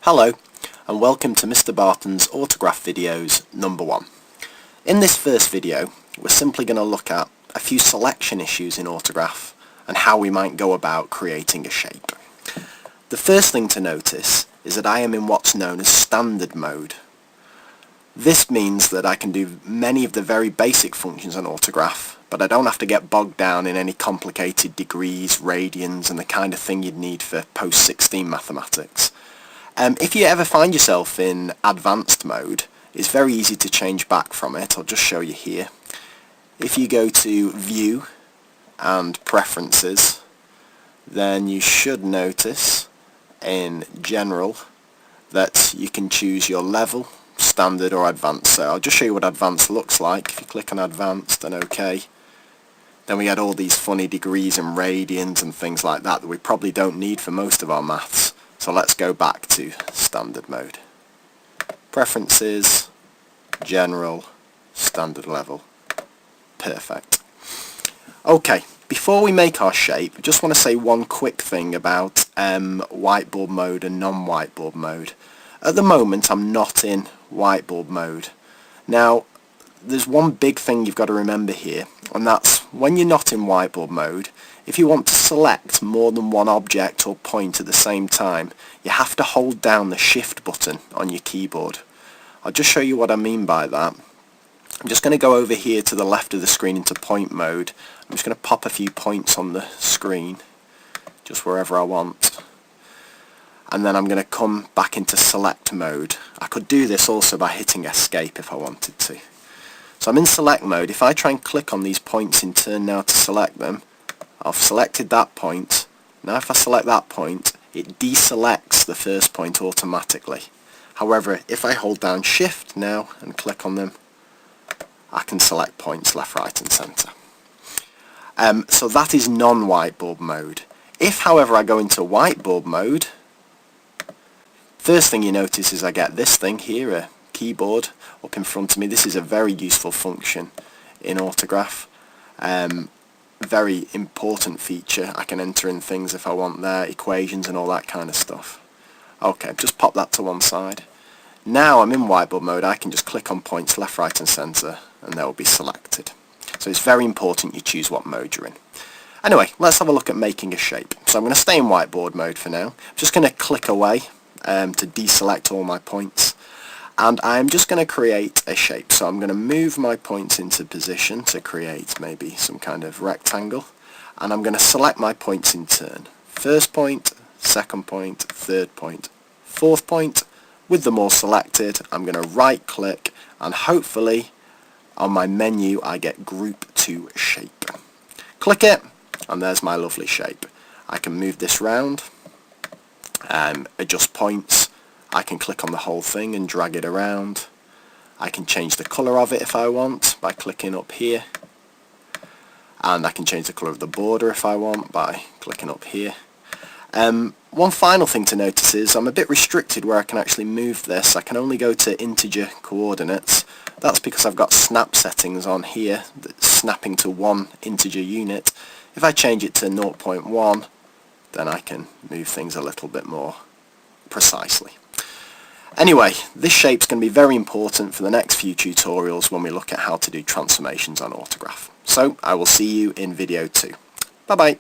Hello and welcome to Mr. Barton's Autograph Videos number 1. In this first video we're simply going to look at a few selection issues in Autograph and how we might go about creating a shape. The first thing to notice is that I am in what's known as standard mode. This means that I can do many of the very basic functions on Autograph, but I don't have to get bogged down in any complicated degrees, radians and the kind of thing you'd need for post-16 mathematics. If you ever find yourself in advanced mode, it's very easy to change back from it. I'll just show you here. If you go to View and Preferences, then you should notice in General that you can choose your level, Standard or Advanced. So I'll just show you what Advanced looks like. If you click on Advanced and OK, then we get all these funny degrees and radians and things like that we probably don't need for most of our maths. So let's go back to standard mode. Preferences, General, Standard level. Perfect. Okay, before we make our shape, I just want to say one quick thing about whiteboard mode and non-whiteboard mode. At the moment I'm not in whiteboard mode. Now there's one big thing you've got to remember here, and that's when you're not in whiteboard mode, if you want to select more than one object or point at the same time, you have to hold down the Shift button on your keyboard. I'll just show you what I mean by that. I'm just going to go over here to the left of the screen into point mode. I'm just going to pop a few points on the screen, just wherever I want. And then I'm going to come back into select mode. I could do this also by hitting escape if I wanted to. So I'm in select mode. If I try and click on these points in turn now to select them, I've selected that point. Now if I select that point, it deselects the first point automatically. However, if I hold down Shift now and click on them, I can select points left, right and centre. So that is non-whiteboard mode. If however I go into whiteboard mode, first thing you notice is I get this thing here, a keyboard up in front of me. This is a very useful function in Autograph. Very important feature. I can enter in things if I want there, equations and all that kind of stuff. Okay, just pop that to one side. Now I'm in whiteboard mode, I can just click on points left, right and centre and they'll be selected. So it's very important you choose what mode you're in. Anyway, let's have a look at making a shape. So I'm going to stay in whiteboard mode for now. I'm just going to click away to deselect all my points. And I'm just going to create a shape. So I'm going to move my points into position to create maybe some kind of rectangle. And I'm going to select my points in turn. First point, second point, third point, fourth point. With them all selected, I'm going to right click and hopefully on my menu I get Group to Shape. Click it and there's my lovely shape. I can move this round, adjust points. I can click on the whole thing and drag it around. I can change the colour of it if I want by clicking up here. And I can change the colour of the border if I want by clicking up here. One final thing to notice is I'm a bit restricted where I can actually move this. I can only go to integer coordinates. That's because I've got snap settings on here that's snapping to one integer unit. If I change it to 0.1, then I can move things a little bit more precisely. Anyway, this shape's going to be very important for the next few tutorials when we look at how to do transformations on Autograph. So I will see you in video 2. Bye bye.